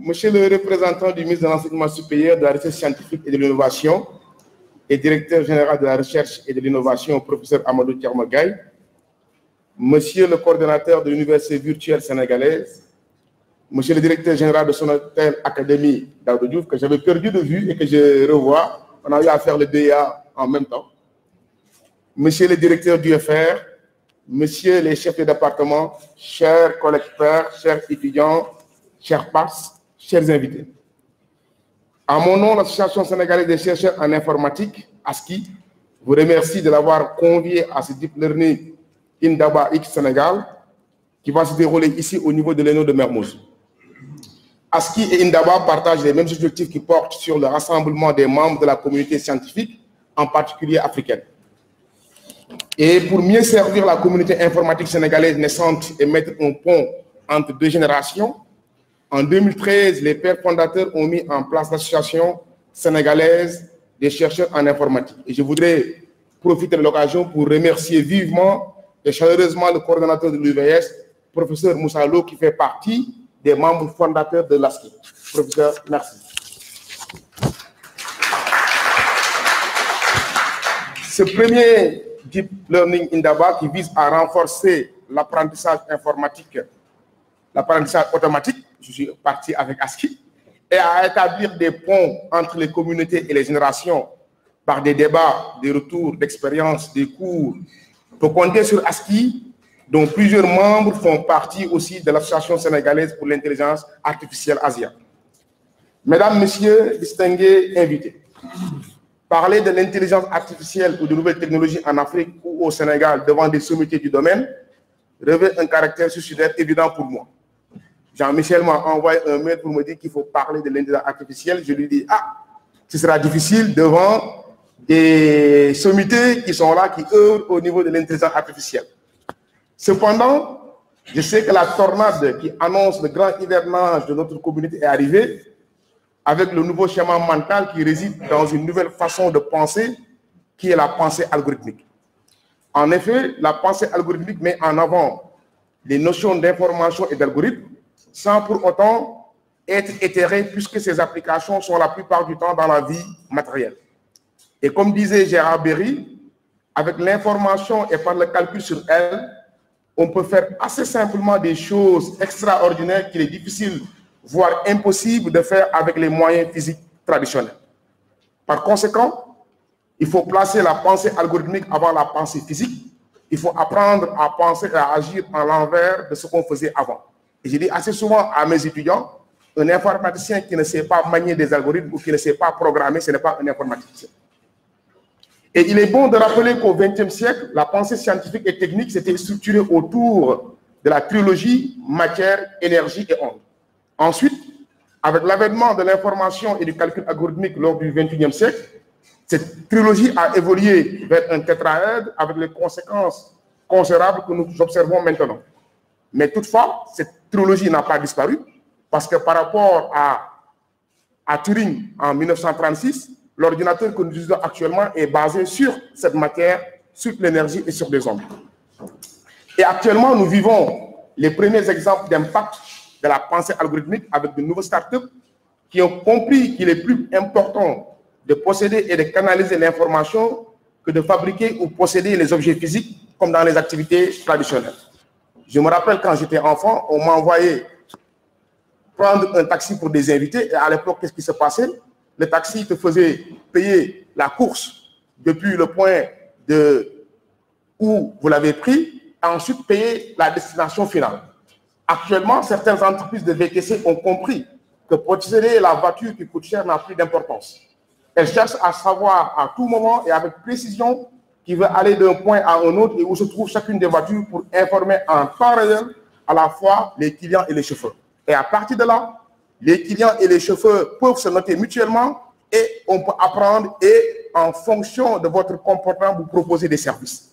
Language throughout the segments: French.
Monsieur le représentant du ministre de l'Enseignement supérieur, de la Recherche scientifique et de l'Innovation et directeur général de la Recherche et de l'Innovation, professeur Amadou Tiarmagaï, Monsieur le coordonnateur de l'Université virtuelle sénégalaise, Monsieur le directeur général de Sonatel Académie Daouda Diouf, que j'avais perdu de vue et que je revois, on a eu à faire le DEA en même temps, Monsieur le directeur du FR, Messieurs les chefs de département, chers collègues pairs, chers étudiants, chers PAS, chers invités. À mon nom, l'Association sénégalaise des chercheurs en informatique, ASCI, vous remercie de l'avoir convié à ce Deep Learning Indaba X Sénégal, qui va se dérouler ici au niveau de l'ENO de Mermoz. ASCI et Indaba partagent les mêmes objectifs qui portent sur le rassemblement des membres de la communauté scientifique, en particulier africaine. Et pour mieux servir la communauté informatique sénégalaise naissante et mettre un pont entre deux générations, en 2013, les pères fondateurs ont mis en place l'association sénégalaise des chercheurs en informatique. Et je voudrais profiter de l'occasion pour remercier vivement et chaleureusement le coordonnateur de l'UVS, professeur Moussa Lo, qui fait partie des membres fondateurs de l'ASCI. Professeur, merci. Ce premier Deep Learning Indaba qui vise à renforcer l'apprentissage informatique, l'apprentissage automatique, je suis parti avec ASCI, et à établir des ponts entre les communautés et les générations par des débats, des retours d'expérience, des cours, pour compter sur ASCI, dont plusieurs membres font partie aussi de l'Association sénégalaise pour l'intelligence artificielle ASIA. Mesdames, Messieurs, distingués invités, parler de l'intelligence artificielle ou de nouvelles technologies en Afrique ou au Sénégal devant des sommités du domaine revêt un caractère suicidaire évident pour moi. Jean-Michel m'a envoyé un mail pour me dire qu'il faut parler de l'intelligence artificielle. Je lui dis, ce sera difficile devant des sommités qui sont là, qui œuvrent au niveau de l'intelligence artificielle. Cependant, je sais que la tornade qui annonce le grand hivernage de notre communauté est arrivée avec le nouveau schéma mental qui réside dans une nouvelle façon de penser, qui est la pensée algorithmique. En effet, la pensée algorithmique met en avant les notions d'information et d'algorithme, sans pour autant être éthérée, puisque ces applications sont la plupart du temps dans la vie matérielle. Et comme disait Gérard Berry, avec l'information et par le calcul sur elle, on peut faire assez simplement des choses extraordinaires qu'il est difficile, voire impossible de faire avec les moyens physiques traditionnels. Par conséquent, il faut placer la pensée algorithmique avant la pensée physique. Il faut apprendre à penser et à agir en l'envers de ce qu'on faisait avant. Et je dis assez souvent à mes étudiants, un informaticien qui ne sait pas manier des algorithmes ou qui ne sait pas programmer, ce n'est pas un informaticien. Et il est bon de rappeler qu'au XXe siècle, la pensée scientifique et technique s'était structurée autour de la trilogie matière, énergie et onde. Ensuite, avec l'avènement de l'information et du calcul algorithmique lors du XXIe siècle, cette trilogie a évolué vers un tétraèdre avec les conséquences considérables que nous observons maintenant. Mais toutefois, cette trilogie n'a pas disparu parce que par rapport à Turing en 1936, l'ordinateur que nous utilisons actuellement est basé sur cette matière, sur l'énergie et sur des ondes. Et actuellement, nous vivons les premiers exemples d'impact de la pensée algorithmique avec de nouveaux startups qui ont compris qu'il est plus important de posséder et de canaliser l'information que de fabriquer ou posséder les objets physiques comme dans les activités traditionnelles. Je me rappelle quand j'étais enfant, on m'envoyait prendre un taxi pour des invités et à l'époque, qu'est-ce qui se passait? Le taxi te faisait payer la course depuis le point où vous l'avez pris et ensuite payer la destination finale. Actuellement, certaines entreprises de VTC ont compris que posséder la voiture qui coûte cher n'a plus d'importance. Elles cherchent à savoir à tout moment et avec précision qui veut aller d'un point à un autre et où se trouve chacune des voitures pour informer en temps réel à la fois les clients et les chauffeurs. Et à partir de là, les clients et les chauffeurs peuvent se noter mutuellement et on peut apprendre et en fonction de votre comportement, vous proposer des services.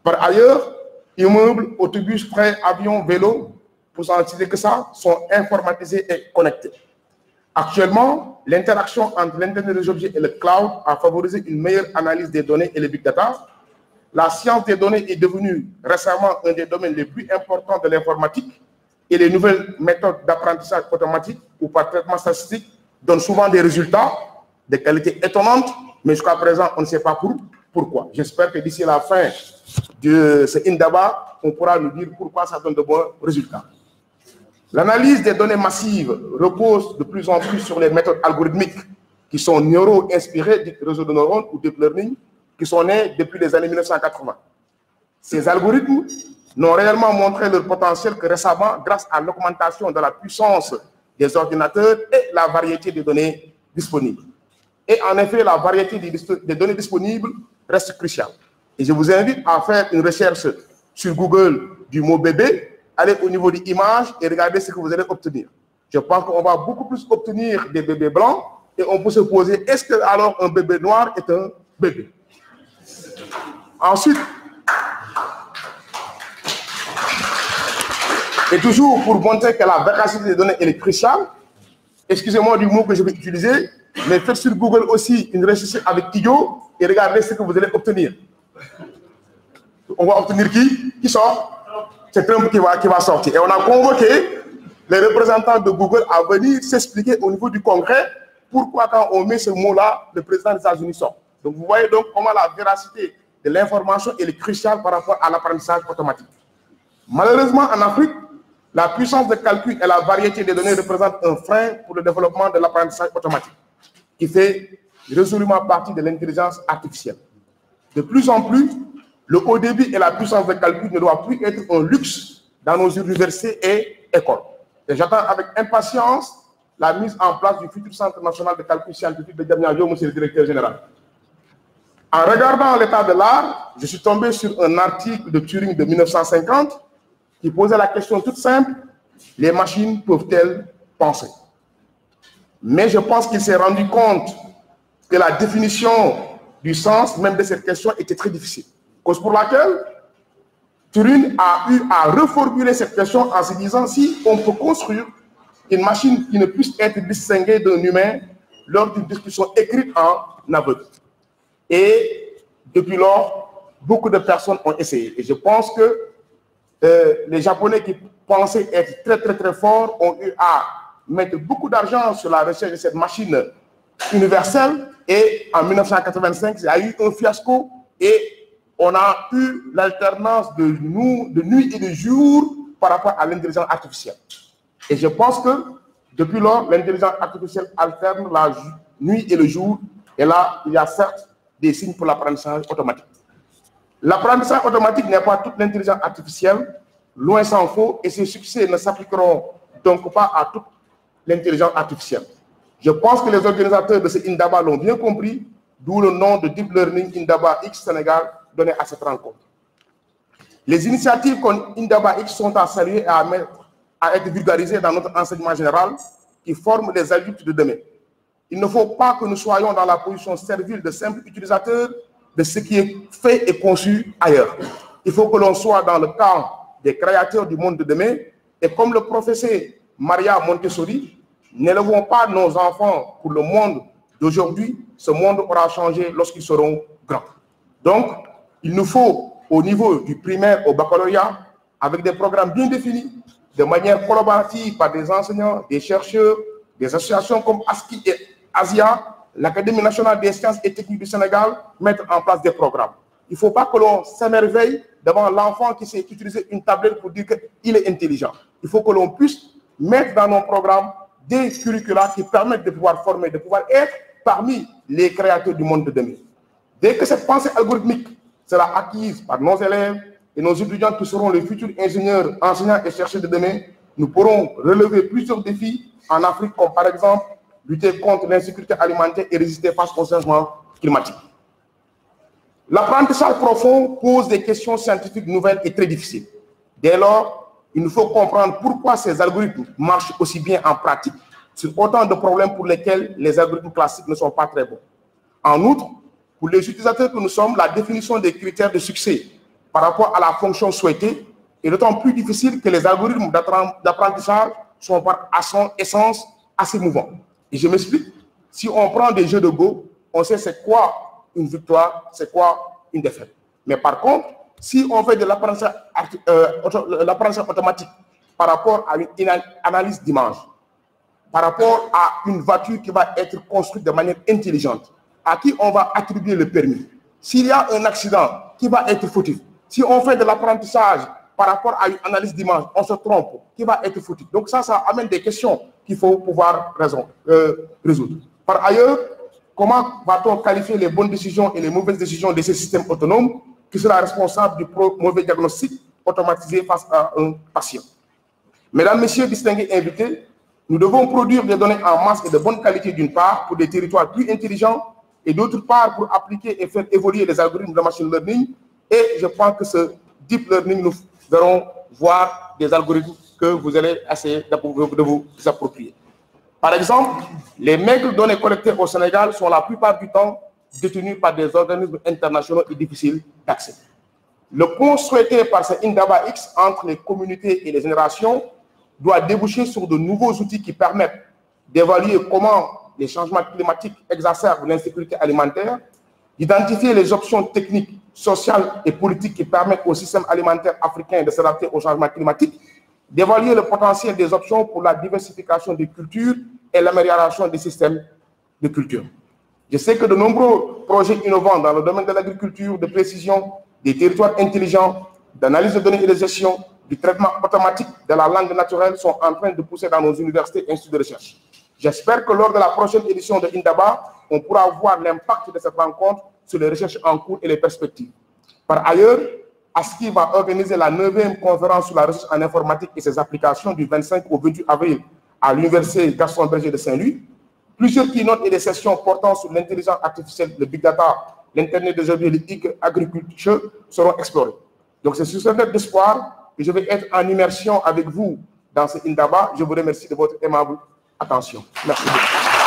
Par ailleurs, immeubles, autobus, trains, avions, vélos, pour s'en citer que ça, sont informatisés et connectés. Actuellement, l'interaction entre l'Internet des objets et le cloud a favorisé une meilleure analyse des données et les big data. La science des données est devenue récemment un des domaines les plus importants de l'informatique et les nouvelles méthodes d'apprentissage automatique ou par traitement statistique donnent souvent des résultats de qualité étonnante, mais jusqu'à présent, on ne sait pas pourquoi. J'espère que d'ici la fin de ce Indaba, on pourra nous dire pourquoi ça donne de bons résultats. L'analyse des données massives repose de plus en plus sur les méthodes algorithmiques qui sont neuro-inspirées du réseau de neurones ou deep learning qui sont nés depuis les années 1980. Ces algorithmes n'ont réellement montré leur potentiel que récemment grâce à l'augmentation de la puissance des ordinateurs et la variété des données disponibles. Et en effet, la variété des données disponibles reste cruciale. Et je vous invite à faire une recherche sur Google du mot bébé, allez au niveau des images et regardez ce que vous allez obtenir. Je pense qu'on va beaucoup plus obtenir des bébés blancs et on peut se poser, est-ce que alors un bébé noir est un bébé? Ensuite, et toujours pour montrer que la véracité des données est cruciale, excusez-moi du mot que je vais utiliser, mais faites sur Google aussi une recherche avec Tigo et regardez ce que vous allez obtenir. On va obtenir qui sort? C'est Trump qui va sortir. Et on a convoqué les représentants de Google à venir s'expliquer au niveau du Congrès pourquoi quand on met ce mot-là, le président des États-Unis sort. Donc vous voyez donc comment la véracité de l'information est cruciale par rapport à l'apprentissage automatique. Malheureusement, en Afrique, la puissance de calcul et la variété des données représentent un frein pour le développement de l'apprentissage automatique, qui fait résolument partie de l'intelligence artificielle. De plus en plus, le haut débit et la puissance de calcul ne doivent plus être un luxe dans nos universités et écoles. Et j'attends avec impatience la mise en place du futur Centre national de calcul scientifique de Diamniadio, monsieur le directeur général. En regardant l'état de l'art, je suis tombé sur un article de Turing de 1950 qui posait la question toute simple, les machines peuvent-elles penser? Mais je pense qu'il s'est rendu compte que la définition du sens même de cette question était très difficile. Cause pour laquelle Turing a eu à reformuler cette question en se disant si on peut construire une machine qui ne puisse être distinguée d'un humain lors d'une discussion écrite en aveugle. Et depuis lors, beaucoup de personnes ont essayé. Et je pense que les Japonais qui pensaient être très forts ont eu à mettre beaucoup d'argent sur la recherche de cette machine universelle. Et en 1985, il y a eu un fiasco et on a eu l'alternance de nuit et de jour par rapport à l'intelligence artificielle. Et je pense que depuis lors, l'intelligence artificielle alterne la nuit et le jour. Et là, il y a certes des signes pour l'apprentissage automatique. L'apprentissage automatique n'est pas toute l'intelligence artificielle, loin s'en faut, et ses succès ne s'appliqueront donc pas à toute l'intelligence artificielle. Je pense que les organisateurs de ce Indaba l'ont bien compris, d'où le nom de Deep Learning Indaba X Sénégal donné à cette rencontre. Les initiatives comme Indaba X sont à saluer et à être vulgarisées dans notre enseignement général qui forme les adultes de demain. Il ne faut pas que nous soyons dans la position servile de simples utilisateurs de ce qui est fait et conçu ailleurs. Il faut que l'on soit dans le camp des créateurs du monde de demain et comme le professeur Maria Montessori, n'élevons pas nos enfants pour le monde d'aujourd'hui, ce monde aura changé lorsqu'ils seront grands. Donc, il nous faut, au niveau du primaire au baccalauréat, avec des programmes bien définis, de manière collaborative par des enseignants, des chercheurs, des associations comme ASCI et ASIA, l'Académie nationale des sciences et techniques du Sénégal, mettre en place des programmes. Il ne faut pas que l'on s'émerveille devant l'enfant qui sait utiliser une tablette pour dire qu'il est intelligent. Il faut que l'on puisse mettre dans nos programmes des curricula qui permettent de pouvoir former, de pouvoir être parmi les créateurs du monde de demain. Dès que cette pensée algorithmique sera acquise par nos élèves et nos étudiants qui seront les futurs ingénieurs, enseignants et chercheurs de demain, nous pourrons relever plusieurs défis en Afrique, comme par exemple lutter contre l'insécurité alimentaire et résister face au changement climatique. L'apprentissage profond pose des questions scientifiques nouvelles et très difficiles. Dès lors, il nous faut comprendre pourquoi ces algorithmes marchent aussi bien en pratique sur autant de problèmes pour lesquels les algorithmes classiques ne sont pas très bons. En outre, pour les utilisateurs que nous sommes, la définition des critères de succès par rapport à la fonction souhaitée est d'autant plus difficile que les algorithmes d'apprentissage sont par son essence assez mouvants. Et je m'explique, si on prend des jeux de Go, on sait c'est quoi une victoire, c'est quoi une défaite. Mais par contre, si on fait de l'apprentissage automatique par rapport à une analyse d'image, par rapport à une voiture qui va être construite de manière intelligente, à qui on va attribuer le permis. S'il y a un accident, qui va être fautif? Si on fait de l'apprentissage par rapport à une analyse d'image, on se trompe, qui va être fautif? Donc ça amène des questions qu'il faut pouvoir résoudre. Par ailleurs, comment va-t-on qualifier les bonnes décisions et les mauvaises décisions de ces systèmes autonomes qui sera responsable du mauvais diagnostic automatisé face à un patient? Mesdames, Messieurs, distingués invités, nous devons produire des données en masse et de bonne qualité d'une part pour des territoires plus intelligents et d'autre part pour appliquer et faire évoluer les algorithmes de machine learning. Et je pense que ce deep learning, nous verrons voir des algorithmes que vous allez essayer de vous approprier. Par exemple, les maigres données collectées au Sénégal sont la plupart du temps détenues par des organismes internationaux et difficiles d'accès. Le pont souhaité par ce Indaba X entre les communautés et les générations doit déboucher sur de nouveaux outils qui permettent d'évaluer comment les changements climatiques exacerbent l'insécurité alimentaire, d'identifier les options techniques, sociales et politiques qui permettent au système alimentaire africain de s'adapter au changement climatique, d'évaluer le potentiel des options pour la diversification des cultures et l'amélioration des systèmes de culture. Je sais que de nombreux projets innovants dans le domaine de l'agriculture, de précision, des territoires intelligents, d'analyse de données et de gestion, du traitement automatique de la langue naturelle sont en train de pousser dans nos universités et instituts de recherche. J'espère que lors de la prochaine édition de Indaba, on pourra voir l'impact de cette rencontre sur les recherches en cours et les perspectives. Par ailleurs, ASCI va organiser la 9e conférence sur la recherche en informatique et ses applications du 25 au 28 avril à l'Université Gaston Berger de Saint-Louis. Plusieurs keynotes et des sessions portant sur l'intelligence artificielle, le big data, l'Internet des objets et l'agriculture seront explorées. Donc c'est sur cette note d'espoir que je vais être en immersion avec vous dans ce Indaba. Je vous remercie de votre aimable attention. Merci beaucoup.